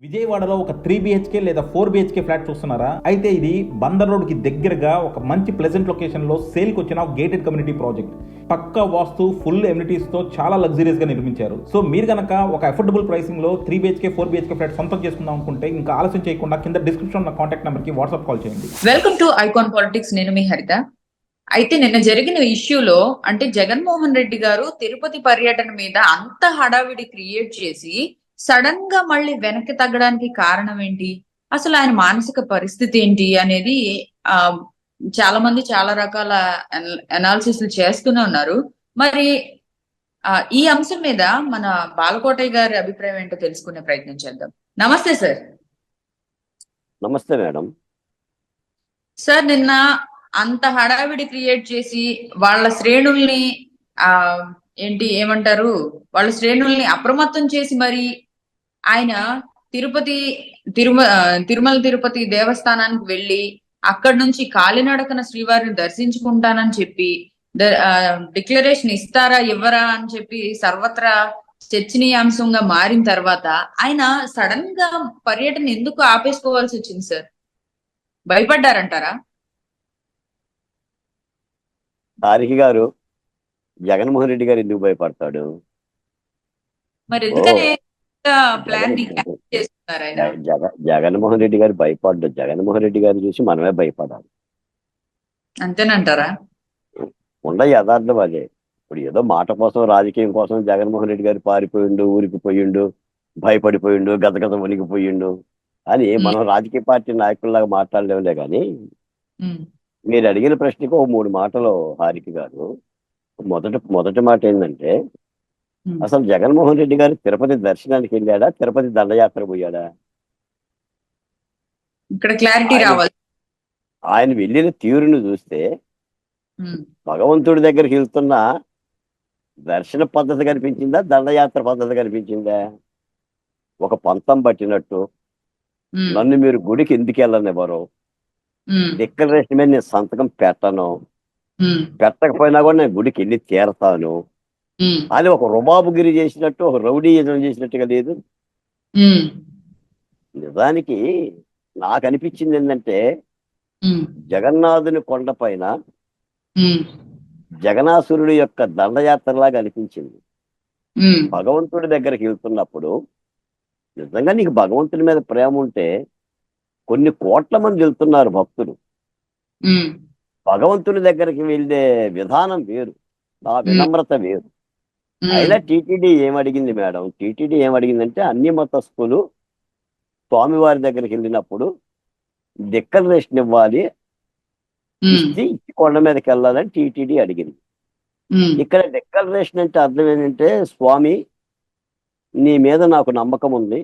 విజయవాడలో ఒక 3 BHK లేదా 4 BHK ఫ్లాట్ చూస్తున్నారా? అయితే ఇది బందర్ రోడ్ కి దగ్గరగా ఒక మంచి ప్లెజెంట్ లొకేషన్ లో సేల్ కి వచ్చిన గేటెడ్ కమ్యూనిటీ ప్రాజెక్ట్. పక్కా వాస్తు, ఫుల్ ఎమ్యూనిటీస్ తో చాలా లగ్జరీస్ గా నిర్మించారు. సో మీరు గనక ఒక అఫోర్డబుల్ ప్రైసింగ్ లో 3 BHK 4 BHK ఫ్లాట్ సొంతం చేసుకుందాం అనుకుంటే ఇంకా ఆలస్యం చేయకుండా కింద డిస్క్రిప్షన్ ఉన్న కాంటాక్ట్ నెంబర్ కి వాట్సాప్ కాల్ చేయండి. Welcome to icon politics. నేను మీ హరిత. అయితే నిన్న జరిగిన ఇష్యూలో అంటే జగన్మోహన్ రెడ్డి గారు తిరుపతి పర్యటన మీద అంత హడావిడి క్రియేట్ చేసి సడన్ గా మళ్ళీ వెనక్కి తగ్గడానికి కారణం ఏంటి, అసలు ఆయన మానసిక పరిస్థితి ఏంటి అనేది ఆ చాలా మంది చాలా రకాల అనాలిసిస్ చేస్తూనే ఉన్నారు. మరి ఈ అంశం మీద మన బాలకోటయ్య గారి అభిప్రాయం ఏంటో తెలుసుకునే ప్రయత్నం చేద్దాం. నమస్తే సార్. నమస్తే మేడం. సార్, నిన్న అంత హడావిడి క్రియేట్ చేసి వాళ్ళ శ్రేణుల్ని ఆ ఏమంటారు, వాళ్ళ శ్రేణుల్ని అప్రమత్తం చేసి మరి ఆయన తిరుమల తిరుపతి దేవస్థానానికి వెళ్ళి అక్కడి నుంచి కాలినడకన శ్రీవారిని దర్శించుకుంటానని చెప్పి డిక్లరేషన్ ఇస్తారా ఇవ్వరా అని చెప్పి సర్వత్రా చర్చనీయాంశంగా మారిన తర్వాత ఆయన సడన్ గా పర్యటన ఎందుకు ఆపేసుకోవాల్సి వచ్చింది సార్? భయపడ్డారంటారా? తారిక గారు, జగన్మోహన్ రెడ్డి గారు ఎందుకు భయపడతాడు? మరి ఎందుకనే ప్లాన్ చేస్తున్నారు ఆయన? జగన్మోహన్ రెడ్డి గారు భయపడ్డాడు. జగన్మోహన్ రెడ్డి గారిని చూసి మనమే భయపడాలి. అంతేనంటారా? ఉండ యథార్థం అదే. ఇప్పుడు ఏదో మాట కోసం, రాజకీయం కోసం జగన్మోహన్ రెడ్డి గారు పారిపోయిండు, ఊరికి పోయిండు, భయపడిపోయిండు, గదగద వణికిపోయిండు అని మనం రాజకీయ పార్టీ నాయకుల్లాగా మాట్లాడలేములే కానీ, మీరు అడిగిన ప్రశ్నకు ఓ 3 మాటలు హారిక గారు. మొదటి మాట ఏంటంటే, అసలు జగన్మోహన్ రెడ్డి గారు తిరుపతి దర్శనానికి వెళ్ళాడా, తిరుపతి దండయాత్ర పోయాడా? ఇక్కడ క్లారిటీ రావాలి. ఆయన వెళ్ళిన తీరును చూస్తే భగవంతుడి దగ్గరికి వెళ్తున్న దర్శన పద్ధతి కనిపించిందా, దండయాత్ర పద్ధతి కనిపించిందా? ఒక పంతం పట్టినట్టు, నన్ను మీరు గుడికి ఎందుకు వెళ్ళనివ్వరు, డిక్లరేషన్ మీద నేను సంతకం పెట్టను, పెట్టకపోయినా కూడా నేను గుడికి వెళ్ళి తీరతాను అని ఒక రుబాబుగిరి చేసినట్టు, ఒక రౌడీయిజం చేసినట్టుగా లేదు. నిజానికి నాకు అనిపించింది ఏంటంటే, జగన్నాథుని కొండ పైన జగనాసురుడి యొక్క దండయాత్రలాగా అనిపించింది. భగవంతుడి దగ్గరికి వెళ్తున్నప్పుడు నిజంగా నీకు భగవంతుడి మీద ప్రేమ ఉంటే కొన్ని కోట్ల మంది వెళ్తున్నారు భక్తులు. భగవంతుడి దగ్గరికి వెళ్ళే విధానం వేరు, ఆ వినమ్రత వేరు. అయినా టీటీడీ ఏమడిగింది మేడం? టీటీడీ ఏమడిగిందంటే, అన్ని మతస్థులు స్వామివారి దగ్గరికి వెళ్ళినప్పుడు డిక్లరేషన్ ఇవ్వాలి, ఇచ్చి కొండ మీదకి వెళ్ళాలని టీటీడీ అడిగింది. ఇక్కడ డిక్లరేషన్ అంటే అర్థం ఏంటంటే, స్వామి నీ మీద నాకు నమ్మకం ఉంది,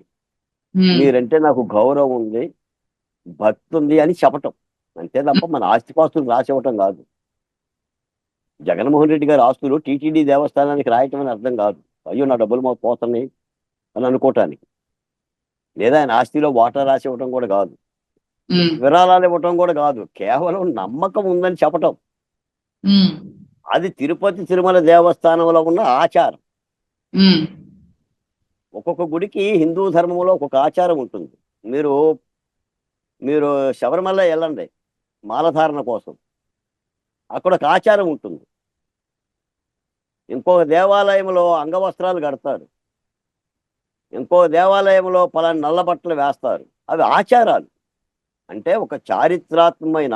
మీరంటే నాకు గౌరవం ఉంది, భక్తి ఉంది అని చెప్పటం అంతే తప్ప మన ఆస్తిపాస్తులు రాసివ్వటం కాదు. జగన్మోహన్ రెడ్డి గారి ఆస్తులు టీటీడీ దేవస్థానానికి రాయటం అని అర్థం కాదు. అయ్యో నా డబ్బులు మాకు పోతున్నాయి అని అనుకోవటానికి. లేదా ఆయన ఆస్తిలో వాటా రాసి ఇవ్వటం కూడా కాదు, విరాళాలు ఇవ్వటం కూడా కాదు. కేవలం నమ్మకం ఉందని చెప్పటం. అది తిరుపతి తిరుమల దేవస్థానంలో ఉన్న ఆచారం. ఒక్కొక్క గుడికి హిందూ ధర్మంలో ఒక్కొక్క ఆచారం ఉంటుంది. మీరు శబరిమల వెళ్ళండి మాలధారణ కోసం, అక్కడ ఒక ఆచారం ఉంటుంది. ఇంకో దేవాలయంలో అంగవస్త్రాలు కడతారు, ఇంకో దేవాలయంలో పలానా నల్ల బట్టలు వేస్తారు. అవి ఆచారాలు. అంటే ఒక చారిత్రాత్మకమైన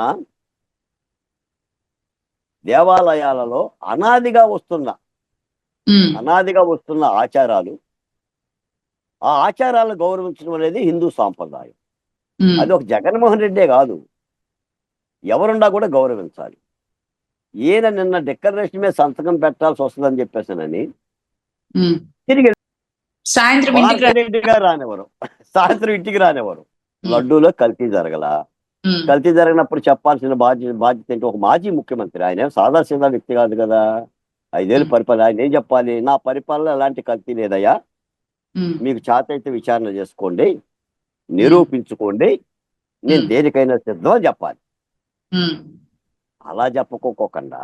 దేవాలయాలలో అనాదిగా వస్తున్న ఆచారాలు. ఆ ఆచారాలను గౌరవించడం అనేది హిందూ సాంప్రదాయం. అది ఒక జగన్మోహన్ రెడ్డే కాదు, ఎవరున్నా కూడా గౌరవించాలి. ఈయన నిన్న డిక్లరేషన్ మీద సంతకం పెట్టాల్సి వస్తుందని చెప్పేసానని తిరిగి సాయంత్రం ఇంటికి రానివ్వరు. లడ్డూలో కల్తీ జరగల. కల్తీ జరిగినప్పుడు చెప్పాల్సిన బాధ్యత ఏంటి? ఒక మాజీ ముఖ్యమంత్రి, ఆయన సాదాసీదా వ్యక్తి కాదు కదా. 5 ఏళ్ళు పరిపాలన. ఆయన ఏం చెప్పాలి? నా పరిపాలన ఎలాంటి కల్తీ లేదయ్యా, మీకు చేతైతే విచారణ చేసుకోండి, నిరూపించుకోండి, నేను దేనికైనా సిద్ధం అని చెప్పాలి. అలా చెప్పుకోకుండా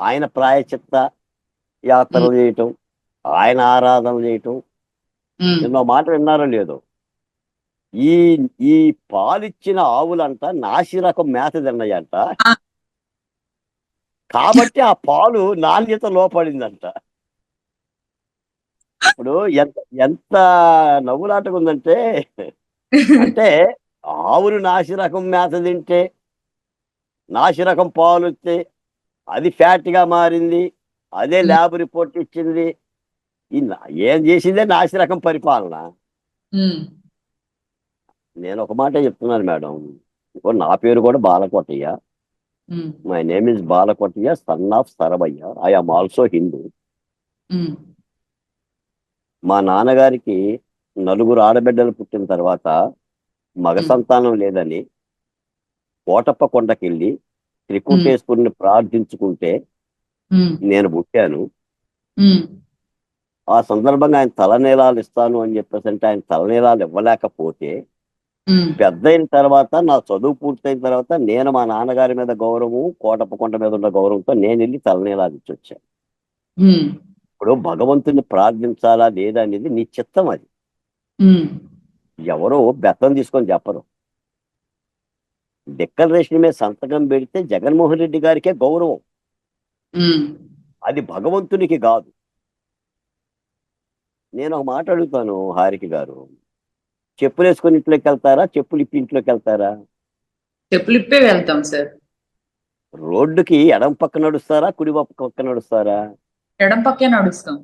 ఆయన ప్రాయచిత్త యాత్రలు చేయటం, ఆయన ఆరాధనలు చేయటం. నిన్న మాట విన్నారో లేదో, ఈ ఈ పాలిచ్చిన ఆవులంట నాసి రకం మేత తిన్నాయంట. ఆ. కాబట్టి ఆ పాలు నాణ్యత లోపడిందంట. ఇప్పుడు ఎంత ఎంత నవ్వులాటగా ఉందంటే, అంటే ఆవులు నాసి రకం మేత తింటే నాసి రకం పాలు వస్తే అది ఫ్యాట్గా మారింది, అదే ఉమ్, ల్యాబ్ రిపోర్ట్ ఇచ్చింది. ఏం చేసిందే నాసి రకం పరిపాలన. ఉమ్, నేను ఒక మాట చెప్తున్నాను మేడం. ఇదిగో నా పేరు కూడా Balakotaiah. Um, my name is Balakotaiah, son of Saravaiah. I am also Hindu. Um, మా నాన్నగారికి నలుగురు ఆడబిడ్డలు పుట్టిన తర్వాత మగ ఉమ్, సంతానం లేదని కోటప్ప కొండకెళ్ళి ఉమ్, త్రికూటేశ్వరుని ప్రార్థించుకుంటే ఉమ్, నేను పుట్టాను. ఉమ్, ఆ సందర్భంగా ఆయన తలనీలాలు ఇస్తాను అని చెప్పేసి అంటే ఆయన తలనీలాలు ఇవ్వలేకపోతే, ఉమ్, పెద్ద అయిన తర్వాత నా చదువు పూర్తయిన తర్వాత నేను మా నాన్నగారి మీద గౌరవం, కోటప్ప కొండ మీద ఉన్న గౌరవంతో నేను వెళ్ళి తలనీలాలు ఇచ్చి వచ్చాను. ఉమ్, ఇప్పుడు భగవంతుని ప్రార్థించాలా లేదా అనేది నీ చిత్తం. అది ఉమ్, ఎవరో బెత్తం తీసుకొని చెప్పరు. డిక్లరేషన్ మీద సంతకం పెడితే జగన్మోహన్ రెడ్డి గారికే గౌరవం, ఉమ్. అది భగవంతునికి కాదు. నేను ఒక మాట అడుగుతాను హారిక గారు, చెప్పులు వేసుకొని ఇంట్లోకి వెళ్తారా, చెప్పులు ఇప్పి ఇంట్లోకి వెళ్తారా? చెప్పులు ఇప్పే వెళ్తాం సార్. రోడ్డుకి ఎడం పక్క నడుస్తారా, కుడి పక్క నడుస్తారా? ఎడం పక్కే నడుస్తాం.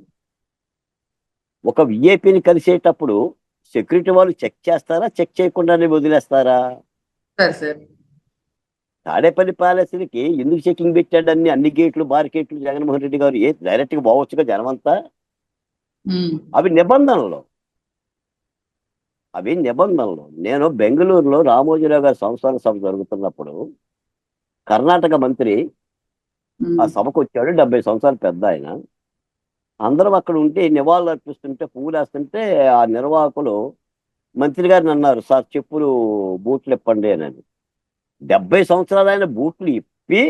ఒక విఐపిని కలిసేటప్పుడు సెక్యూరిటీ వాళ్ళు చెక్ చేస్తారా, చెక్ చేయకుండానే వదిలేస్తారా? Sir sir. తాడేపల్లి ప్యాలెస్కి ఎందుకు చెకింగ్ పెట్టాడని అన్ని గేట్లు బార్కెట్లు జగన్మోహన్ రెడ్డి గారు? డైరెక్ట్ గా పోవచ్చుగా జనమంతా. ఉమ్, అవి నిబంధనలు, అవి నిబంధనలు. నేను బెంగళూరులో రామోజీరావు గారి సంస్థాన సభ జరుగుతున్నప్పుడు కర్ణాటక మంత్రి ఆ ఉమ్, సభకు వచ్చాడు. 70 సంవత్సరాలు పెద్ద ఆయన. అందరం అక్కడ ఉంటే నివాళులు అర్పిస్తుంటే, పువ్వులు వేస్తుంటే ఆ నిర్వాహకులు మంత్రి గారిని అన్నారు, సార్ చెప్పులు బూట్లు ఇప్పండి అని. 70 సంవత్సరాలు ఆయన బూట్లు ఇప్పి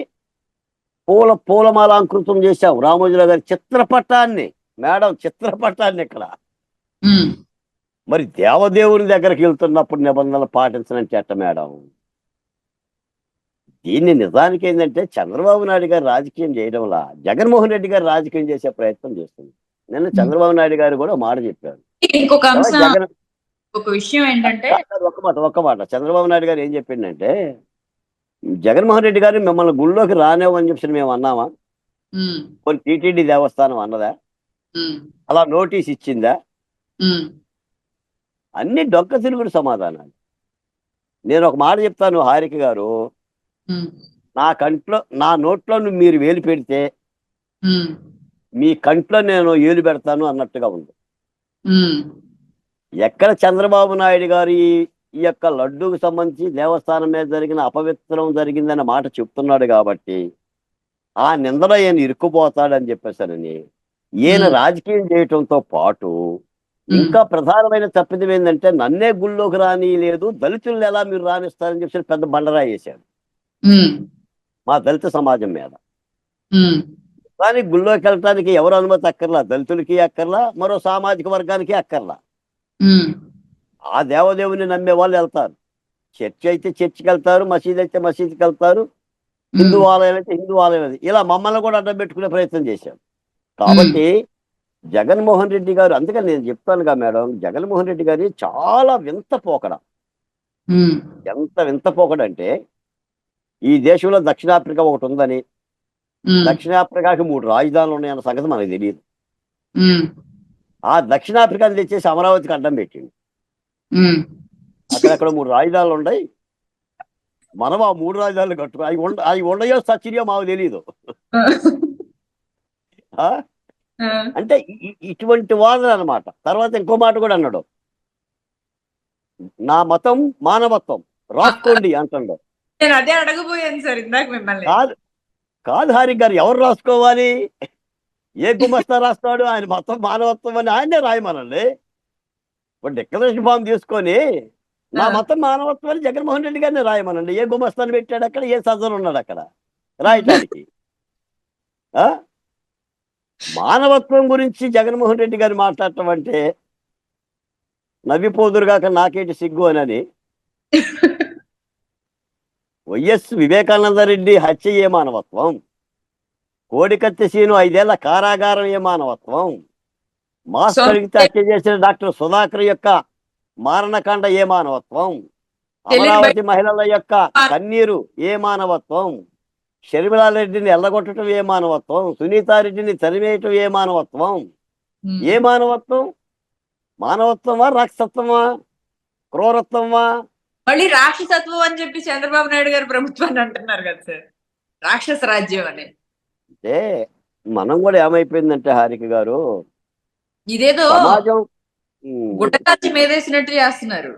పూలమాలాంకృతం చేశాం రామోజీరావు గారి చిత్రపటాన్ని. మేడం, చిత్రపటాన్ని ఇక్కడ. ఉమ్. మరి దేవదేవుని దగ్గరికి వెళ్తున్నప్పుడు నిబంధనలు పాటించనంటే ఎట్ట మేడం? దీన్ని నిజానికి ఏంటంటే చంద్రబాబు నాయుడు గారు రాజకీయం చేయడంలా జగన్మోహన్ రెడ్డి గారు రాజకీయం చేసే ప్రయత్నం చేస్తుంది. నిన్న చంద్రబాబు నాయుడు గారు కూడా మాట చెప్పారు. ఇంకొక ఎవరు అంశం, జగన్? ఒక విషయం ఏంటంటే, ఒక్క మాట చంద్రబాబు నాయుడు గారు ఏం చెప్పిండంటే, జగన్మోహన్ రెడ్డి గారు మిమ్మల్ని గుళ్ళోకి రానివ్వని చెప్పి మేము అన్నామా? ఉమ్, కొన్ని టీటీడీ దేవస్థానం అన్నదా? ఉమ్, అలా నోటీస్ ఇచ్చిందా? ఉమ్, అన్ని డొక్క తిరుగుడు సమాధానాలు. నేను ఒక మాట చెప్తాను హారిక గారు, ఉమ్, నా నోట్లో మీరు వేలు పెడితే ఉమ్, మీ కంట్లో నేను ఏలు పెడతాను అన్నట్టుగా ఉంది. ఉమ్, ఎక్కడ చంద్రబాబు నాయుడు గారు ఈ యొక్క లడ్డూకు సంబంధించి దేవస్థానం మీద జరిగిన అపవిత్రం జరిగిందన్న మాట చెప్తున్నాడు కాబట్టి ఆ నిందలో ఈయన ఇరుక్కుపోతాడని చెప్పేసానని ఈయన ఉమ్, రాజకీయం చేయటంతో పాటు ఇంకా ప్రధానమైన తప్పిదం ఏంటంటే, నన్నే గుళ్ళోకి రాని లేదు, దళితులను ఎలా మీరు రాణిస్తారని చెప్పి పెద్ద బండరాయి వేశాడు ఉమ్, మా దళిత సమాజం మీద. ఉమ్, కానీ గుళ్ళోకి వెళ్ళటానికి ఎవరు అనుమతి అక్కర్లా, దళితులకి అక్కర్లా, మరో సామాజిక వర్గానికి అక్కర్లా. ఉమ్, ఆ దేవదేవుని నమ్మే వాళ్ళు వెళ్తారు. చర్చి అయితే చర్చికి వెళ్తారు, మసీద్ అయితే మసీద్కి వెళ్తారు, హిందూ ఆలయం అయితే హిందూ ఆలయం. అది ఇలా మమ్మల్ని కూడా అడ్డం పెట్టుకునే ప్రయత్నం చేశారు. కాబట్టి జగన్మోహన్ రెడ్డి గారు, అందుకని నేను చెప్తానుగా మేడం, జగన్మోహన్ రెడ్డి గారి చాలా వింత పోకడ. ఉమ్, ఎంత వింత పోకడంటే, ఈ దేశంలో దక్షిణాఫ్రికా ఒకటి ఉందని, ఉమ్, దక్షిణాఫ్రికాకి 3 రాజధానులు ఉన్నాయన్న సంగతి మనకు తెలియదు. ఉమ్, ఆ దక్షిణాఫ్రికాని తెచ్చేసి అమరావతికి అడ్డం పెట్టింది. ఉమ్. అక్కడక్కడ 3 రాజధానులు ఉన్నాయి, మనం ఆ 3 రాజధానులు కట్టుకో, అవి ఉండయో సచ్చిరియో మాకు తెలియదు. ఆ? అంటే ఇటువంటి వాదన అనమాట. తర్వాత ఇంకో మాట కూడా అన్నాడు, నా మతం మానవత్వం, రాసుకోండి అంటాడు. నేను అదే అడగబోయాను సార్ ఇందాక మిమ్మల్ని. కాదు కాదు హారిక్ గారు, ఎవరు రాసుకోవాలి? ఏ గుమస్తా రాస్తాడు? ఆయన మతం మానవత్వం అని ఆయనే రాయమనండి. ఇప్పుడు డిక్లరేషన్ ఫామ్ తీసుకొని నా మతం మానవత్వం అని జగన్మోహన్ రెడ్డి గారిని రాయమనండి. ఏ గుమస్తాను పెట్టాడు అక్కడ? ఏ సజ్జలు ఉన్నాడు అక్కడ రాయటానికి? ఆ? మానవత్వం గురించి జగన్మోహన్ రెడ్డి గారు మాట్లాడటం అంటే నవ్విపోదురుగాక నాకేంటి సిగ్గు అని వైఎస్ వివేకానంద రెడ్డి హత్య ఏ మానవత్వం? కోడికత్తి సీను 5 ఏళ్ల కారాగారం ఏ మానవత్వం? మాస్క్ సో అడిగితే హత్య చేసిన డాక్టర్ సుధాకర్ యొక్క మారణకాండ ఏ మానవత్వం? చెల్లిని అమరావతి మహిళల యొక్క కన్నీరు ఏ మానవత్వం? షర్మిలారెడ్డిని ఎల్లగొట్టడం ఏ మానవత్వం? సునీతారెడ్డిని తరిమేయటం ఏ మానవత్వం? ఏ మానవత్వం? మానవత్వమా, రాక్షసత్వమా, క్రూరత్వమా? మళ్ళీ రాక్షసత్వం అని చెప్పి చంద్రబాబు నాయుడు గారు ప్రభుత్వాన్ని అంటున్నారు కదా సార్, రాక్షస రాజ్యం అని. అంటే మనం కూడా ఏమైపోయిందంటే హారిక గారు, ఇదేదో సమాజం గుట్టకాల్చి మీదేసినట్టు చేస్తున్నారు.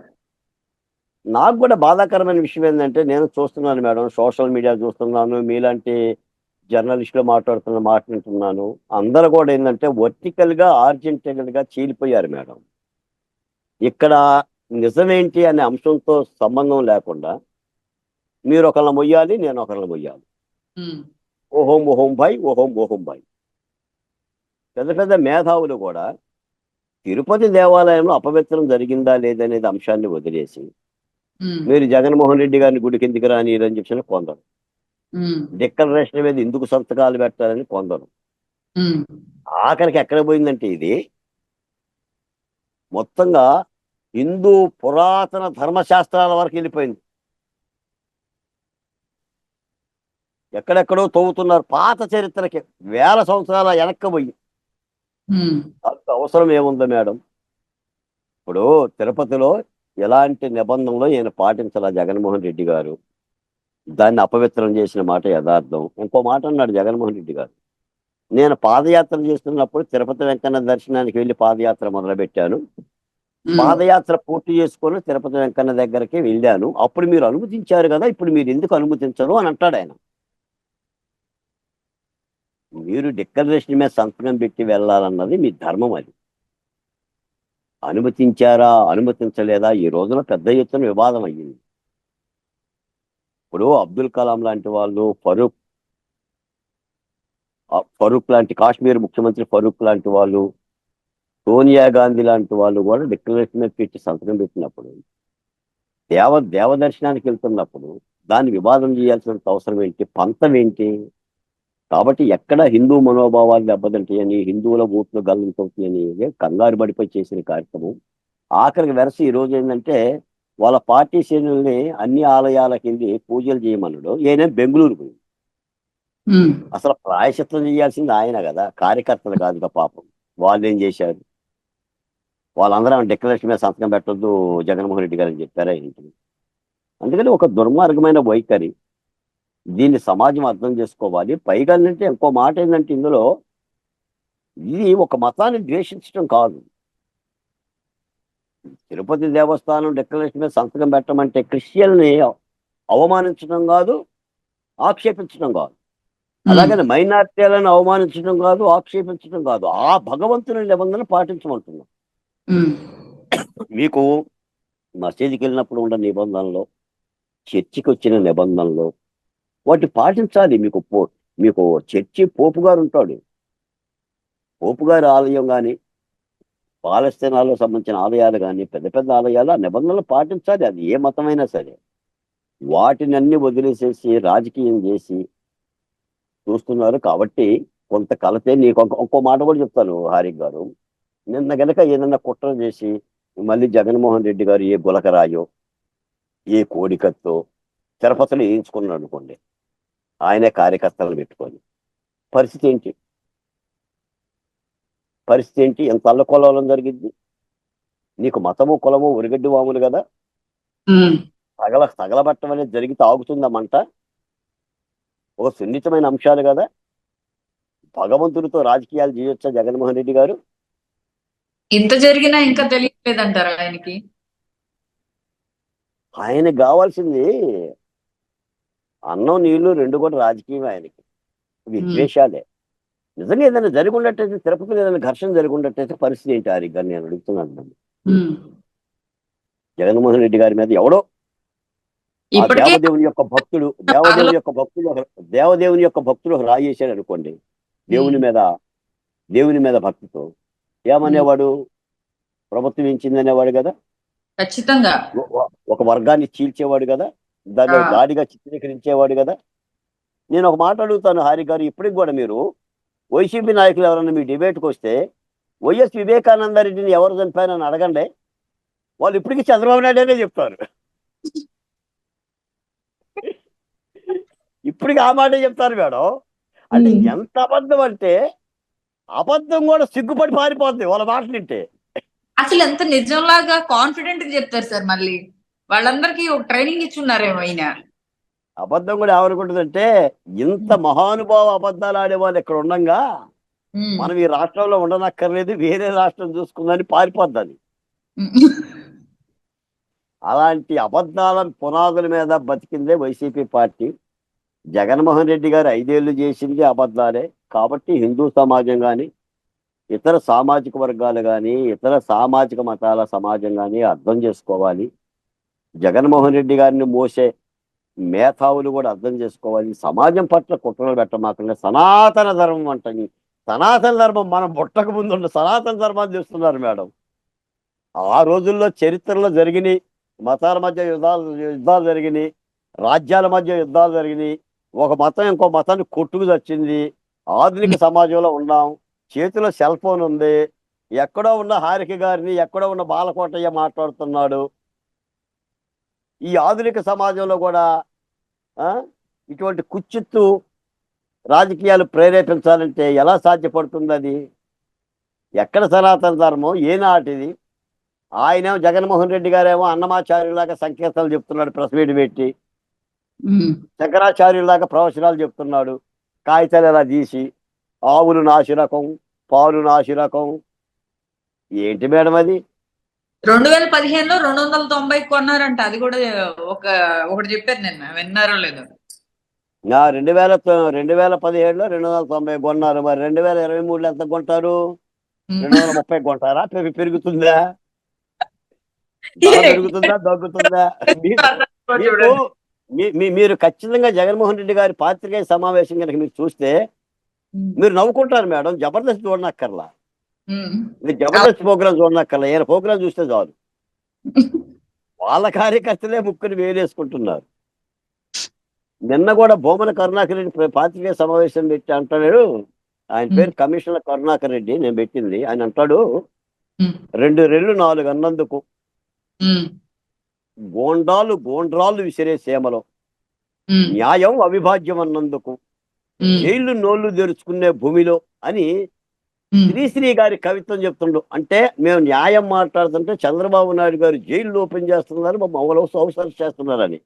నాకు కూడా బాధాకరమైన విషయం ఏంటంటే, నేను చూస్తున్నాను మేడం, సోషల్ మీడియా చూస్తున్నాను, మీలాంటి జర్నలిస్టులు మాట్లాడుతున్న మాట వింటున్నాను. అందరూ కూడా ఏంటంటే వర్టికల్ గా హారిజాంటల్ గా చీలిపోయారు మేడం. ఇక్కడ నిజమేంటి అనే అంశంతో సంబంధం లేకుండా మీరు ఒకళ్ళని మొయ్యాలి, నేను ఒకళ్ళని మొయ్యాలి. ఓహోం ఓహోం భాయ్, ఓహోం ఓహోం భాయ్. పెద్ద పెద్ద మేధావులు కూడా తిరుపతి దేవాలయంలో అపవిత్రం జరిగిందా లేదనేది అంశాన్ని వదిలేసి మీరు జగన్మోహన్ రెడ్డి గారిని గుడి కిందికి రానిరని చెప్పిన కొందరు, డిక్లరేషన్ మీద ఎందుకు సంతకాలు పెట్టాలని కొందరు. ఆఖరికి ఎక్కడ పోయిందంటే ఇది మొత్తంగా హిందూ పురాతన ధర్మశాస్త్రాల వరకు వెళ్ళిపోయింది. ఎక్కడెక్కడో తవ్వుతున్నారు పాత చరిత్రకి, 1000 సంవత్సరాల వెనక్కిపోయి. అంత అవసరం ఏముందో మేడం? ఇప్పుడు తిరుపతిలో ఎలాంటి నిబంధనలు ఈయన పాటించాల జగన్మోహన్ రెడ్డి గారు, దాన్ని అపవిత్రం చేసిన మాట యథార్థం. ఇంకో మాట అన్నాడు జగన్మోహన్ రెడ్డి గారు, నేను పాదయాత్ర చేస్తున్నప్పుడు తిరుపతి వెంకన్న దర్శనానికి వెళ్ళి పాదయాత్ర మొదలుపెట్టాను, పాదయాత్ర పూర్తి చేసుకొని తిరుపతి వెంకన్న దగ్గరికి వెళ్ళాను, అప్పుడు మీరు అనుమతించారు కదా, ఇప్పుడు మీరు ఎందుకు అనుమతించరు అని అంటాడు ఆయన. మీరు డిక్లరేషన్ మీద సంతకం పెట్టి వెళ్ళాలన్నది మీ ధర్మం. అది అనుమతించారా అనుమతించలేదా ఈ రోజున పెద్ద ఎత్తున వివాదం అయ్యింది. ఇప్పుడు అబ్దుల్ కలాం లాంటి వాళ్ళు, ఫరూక్ లాంటి కాశ్మీర్ ముఖ్యమంత్రి ఫరూక్ లాంటి వాళ్ళు, సోనియా గాంధీ లాంటి వాళ్ళు కూడా డిక్లరేషన్ మీద పెట్టి సంతకం పెట్టినప్పుడు, దేవ దర్శనానికి వెళ్తున్నప్పుడు దాన్ని వివాదం చేయాల్సిన అవసరం ఏంటి? పంతం ఏంటి? కాబట్టి ఎక్కడ హిందూ మనోభావాలు దెబ్బతింటాయని, హిందువుల ఓట్లు గల్లంతవుతాయని కంగారు పడిపోయి చేసిన కార్యక్రమం ఆఖరికి వెరసి ఈ రోజు ఏంటంటే వాళ్ళ పార్టీ శ్రేణుల్ని అన్ని ఆలయాలకు వెళ్ళి పూజలు చేయమన్నాడు. ఈయన బెంగళూరు పోయి అసలు ప్రాయశ్చిత్తం చేయాల్సింది ఆయన కదా, కార్యకర్తలు కాదుగా. పాపం వాళ్ళు ఏం చేశారు? వాళ్ళందరూ డిక్లరేషన్ మీద సంతకం పెట్టొద్దు జగన్మోహన్ రెడ్డి గారు అని చెప్పారా ఏంటి? అందుకని ఒక దుర్మార్గమైన వైఖరి. దీన్ని సమాజం అర్థం చేసుకోవాలి. పైగా అంటే ఇంకో మాట ఏంటంటే, ఇందులో ఇది ఒక మతాన్ని ద్వేషించడం కాదు. తిరుపతి దేవస్థానం డిక్లరేషన్ మీద సంతకం పెట్టమంటే క్రిస్టియన్ని అవమానించడం కాదు, ఆక్షేపించడం కాదు. అలాగని మైనార్టీలను అవమానించడం కాదు, ఆక్షేపించడం కాదు. ఆ భగవంతుని నిబంధన పాటించమంటున్నాం. మీకు మసీదుకి వెళ్ళినప్పుడు ఉన్న నిబంధనలో, చర్చికి వచ్చిన నిబంధనలో వాటిని పాటించాలి. మీకు చర్చి పోపు గారు ఉంటాడు, పోపు గారి ఆలయం కానీ, పాలస్తీనాలో సంబంధించిన ఆలయాలు కానీ, పెద్ద పెద్ద ఆలయాలు ఆ నిబంధనలు పాటించాలి. అది ఏ మతమైనా సరే. వాటిని అన్ని వదిలేసేసి రాజకీయం చేసి చూస్తున్నారు. కాబట్టి కొంత కలతే. నీకు ఇంకో మాట కూడా చెప్తాను హారిక్ గారు, నిన్న గనక ఏదన్నా కుట్ర చేసి మళ్ళీ జగన్మోహన్ రెడ్డి గారు ఏ గులకరాయో ఏ కోడికత్తో తిరుపతిలో వేయించుకున్నాడు అనుకోండి, ఆయనే కార్యకర్తలు పెట్టుకొని, పరిస్థితి ఏంటి? ఎంత అల్లకొల్లం జరిగింది. నీకు మతము కులము ఉరిగడ్డి వాములు కదా, తగలబట్టం అనేది జరిగితే ఆగుతుందమంట. ఒక సున్నితమైన అంశాలు కదా. భగవంతుడితో రాజకీయాలు చేయొచ్చా జగన్మోహన్ రెడ్డి గారు? ఇంత జరిగినా ఇంకా తెలియలేదంటారా ఆయనకి? ఆయనకు కావాల్సింది అన్నం నీళ్లు రెండు కూడా రాజకీయం. ఆయనకి విద్వేషాలే. నిజంగా ఏదైనా జరిగి ఉన్నట్టయితే, తిరుపతిలో ఏదైనా ఘర్షణ జరిగి ఉన్నట్టయితే పరిస్థితి ఏంటి హారిక్ గారు? నేను అడుగుతున్నాను. జగన్మోహన్ రెడ్డి గారి మీద ఎవడో దేవదేవుని యొక్క భక్తుడు రాయేశాడు అనుకోండి, దేవుని మీద భక్తితో ఏమనేవాడు? ప్రభుత్వం ఇచ్చిందనేవాడు కదా, ఖచ్చితంగా. ఒక వర్గాన్ని చీల్చేవాడు కదా, దాన్ని ఒక ఆ, దాడిగా చిత్రీకరించేవాడు కదా. నేను ఒక మాట అడుగుతాను హారి గారు, ఇప్పటికి కూడా మీరు వైసీపీ నాయకులు ఎవరన్నా మీ డిబేట్కి వస్తే వైఎస్ వివేకానంద రెడ్డిని ఎవరు చంపారని అడగండి, వాళ్ళు ఇప్పటికీ చంద్రబాబు నాయుడు చెప్తారు. ఇప్పటికి ఆ మాటే చెప్తారు మేడం. అంటే ఉమ్. ఎంత అబద్ధం అంటే అబద్ధం కూడా సిగ్గుపడి పారిపోతుంది వాళ్ళ మాటలు వింటే. అసలు ఎంత నిజంలాగా కాన్ఫిడెంట్ గా చెప్తారు సార్. మళ్ళీ వాళ్ళందరికీ ఒక ట్రైనింగ్ ఇచ్చున్నారేమో ఆయన. అబద్ధం కూడా ఏమనుకుంటుందంటే, ఇంత మహానుభావ అబద్ధాలు ఆడే వాళ్ళు ఇక్కడ ఉండంగా ఉమ్. మనం ఈ రాష్ట్రంలో ఉండనక్కర్లేదు, వేరే రాష్ట్రం చూసుకుందని పారిపోద్దని. ఉమ్. అలాంటి అబద్ధాల పునాదుల మీద బతికిందే వైసీపీ పార్టీ. జగన్మోహన్ రెడ్డి గారు 5 ఏళ్ళు చేసింది అబద్ధాలే. కాబట్టి హిందూ సమాజం కానీ, ఇతర సామాజిక వర్గాలు కానీ, ఇతర సామాజిక మతాల సమాజం కానీ అర్థం చేసుకోవాలి. జగన్మోహన్ రెడ్డి గారిని మోసే మేధావులు కూడా అర్థం చేసుకోవాలి. సమాజం పట్ల కుట్రలు పెట్టమాకండి. సనాతన ధర్మం అంటని, సనాతన ధర్మం మనం పుట్టక ముందు ఉన్న సనాతన ధర్మాన్ని తెస్తున్నారు మేడం. ఆ రోజుల్లో చరిత్రలో జరిగినాయి, మతాల మధ్య యుద్ధాలు జరిగినాయి, రాజ్యాల మధ్య యుద్ధాలు జరిగినాయి, ఒక మతం ఇంకో మతాన్ని కొట్టుకు తెచ్చింది. ఆధునిక సమాజంలో ఉన్నాం, చేతిలో సెల్ ఫోన్ ఉంది. ఎక్కడో ఉన్న హారిక గారిని ఎక్కడో ఉన్న బాలకోటయ్య మాట్లాడుతున్నాడు. ఈ ఆధునిక సమాజంలో కూడా ఇటువంటి కుచ్చిత్తు రాజకీయాలు ప్రేరేపించాలంటే ఎలా సాధ్యపడుతుంది? అది ఎక్కడ సనాతన ధర్మం, ఏనాటిది? ఆయనేమో జగన్మోహన్ రెడ్డి గారేమో అన్నమాచార్యులాగా సంకేతాలు చెప్తున్నాడు, ప్రెస్ మీట్ పెట్టి శంకరాచార్యులాగా ప్రవచనాలు చెప్తున్నాడు. కాగితాలు ఎలా తీసి ఆవులు నాశరకం, పాలు నాశరకం. ఏంటి మేడం అది? 2015లో 290 కొన్నారంట. అది కూడా ఒకటి చెప్పారు నిన్న, విన్నారో లేదో. 2017లో 290 కొన్నారు. మరి 2023లో ఎంత కొంటారు? 230 కొంటారా? పెరుగుతుందా? పెరుగుతుందా తగ్గుతుందా? మీరు ఖచ్చితంగా జగన్మోహన్ రెడ్డి గారి పాత్రికేయ సమావేశం కనుక మీరు చూస్తే మీరు నవ్వుకుంటారు మేడం. జబర్దస్త్ చూడనక్కర్లా, మీరు జబర్దస్త్ ప్రోగ్రాం చూడనక్కర్లా, ఈయన ప్రోగ్రాం చూస్తే చాలు. వాళ్ళ కార్యకర్తలే ముక్కుని వేలేసుకుంటున్నారు. నిన్న కూడా భూమన కరుణాకర్ రెడ్డి పాత్రికేయ సమావేశం పెట్టి అంటాడు, ఆయన పేరు కమిషనర్ కరుణాకర్ రెడ్డి, నేను పెట్టింది. ఆయన అంటాడు, 2 రెళ్ళు 4 అన్నందుకు గోండ్రాలు విసిరే సీమలో న్యాయం అవిభాజ్యం అన్నందుకు జైళ్ళు నోళ్లు తెరుచుకునే భూమిలో అని శ్రీశ్రీ గారి కవిత్వం చెప్తుండు. అంటే మేము న్యాయం మాట్లాడుతుంటే చంద్రబాబు నాయుడు గారు జైళ్ళు ఓపెన్ చేస్తున్నారు, అవసరం చేస్తున్నారని.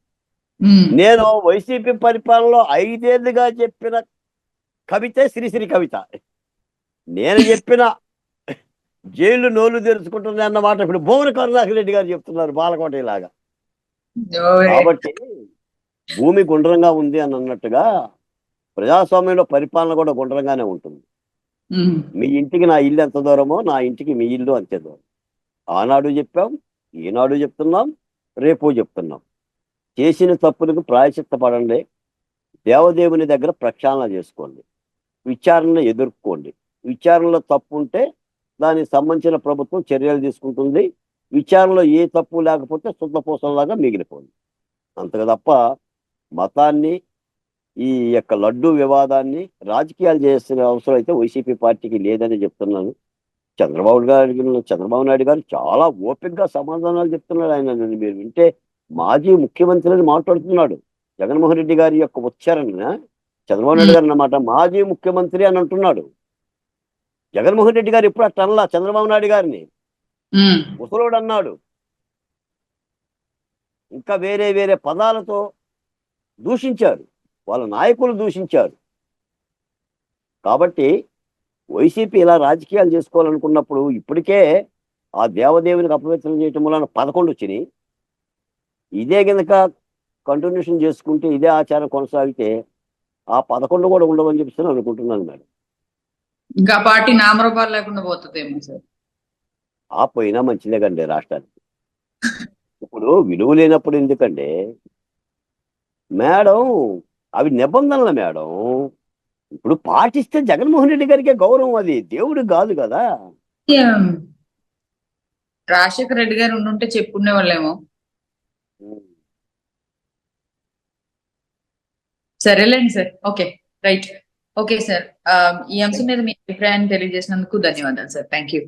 నేను వైసీపీ పరిపాలనలో 5 ఏళ్లుగా చెప్పిన కవితే శ్రీశ్రీ కవిత. నేను చెప్పిన జైళ్ళు నోళ్లు తెరుచుకుంటుంది అన్నమాట ఇప్పుడు భూమన కరుణాకర్ రెడ్డి గారు చెప్తున్నారు, బాలకోటలాగా. కాబట్టి భూమి గుండ్రంగా ఉంది అని అన్నట్టుగా ప్రజాస్వామ్యంలో పరిపాలన కూడా గుండ్రంగానే ఉంటుంది. మీ ఇంటికి నా ఇల్లు ఎంత దూరమో నా ఇంటికి మీ ఇల్లు అంతే దూరం. ఆనాడు చెప్పాం, ఈనాడు చెప్తున్నాం, రేపు చెప్తున్నాం. చేసిన తప్పులకు ప్రాయశ్చిత్త పడండి, దేవదేవుని దగ్గర ప్రక్షాళన చేసుకోండి, విచారణను ఎదుర్కోండి. విచారణలో తప్పు ఉంటే దానికి సంబంధించిన ప్రభుత్వం చర్యలు తీసుకుంటుంది. విచారణలో ఏ తప్పు లేకపోతే శుద్ధపూసంలాగా మిగిలిపోయింది. అంతగా తప్ప మతాన్ని, ఈ యొక్క లడ్డు వివాదాన్ని రాజకీయాలు చేస్తున్న అవసరం అయితే వైసీపీ పార్టీకి లేదని చెప్తున్నాను. చంద్రబాబు నాయుడు గారు చాలా ఓపికగా సమాధానాలు చెప్తున్నాడు. ఆయన మీరు వింటే మాజీ ముఖ్యమంత్రి అని మాట్లాడుతున్నాడు. జగన్మోహన్ రెడ్డి గారి యొక్క ఉచ్చారణ చంద్రబాబు నాయుడు గారు అన్నమాట మాజీ ముఖ్యమంత్రి అని అంటున్నాడు. జగన్మోహన్ రెడ్డి గారు ఎప్పుడు అట్లా అనలా చంద్రబాబు నాయుడు గారిని, ముసలోడు అన్నాడు. ఇంకా వేరే వేరే పదాలతో దూషించారు, వాళ్ళ నాయకులు దూషించారు. కాబట్టి వైసీపీ ఇలా రాజకీయాలు చేసుకోవాలనుకున్నప్పుడు ఇప్పటికే ఆ దేవదేవునికి అపవిత్రం చేయటం వలన 11 వచ్చినాయి. ఇదే కనుక కంటిన్యూషన్ చేసుకుంటే, ఇదే ఆచారం కొనసాగితే ఆ 11 కూడా ఉండవని చెప్పి అనుకుంటున్నాను మేడం. ఇంకా పార్టీ నామరూపాలు లేకుండా పోతుందేమో సార్. ఆ పోయినా మంచిదే కండి రాష్ట్రానికి. ఇప్పుడు విలువ లేనప్పుడు ఎందుకండి మేడం? అవి నిబంధనలు మేడం. ఇప్పుడు పాటిస్తే జగన్మోహన్ రెడ్డి గారికే గౌరవం, అది దేవుడికి కాదు కదా. రాజశేఖర రెడ్డి గారు ఉండుంటే చెప్పుకునే వాళ్ళేమో. సరేలేండి sir. Okay, right. Okay sir, ఈ అంశం మీద మీ అభిప్రాయాన్ని తెలియజేసినందుకు ధన్యవాదాలు సార్. Thank you.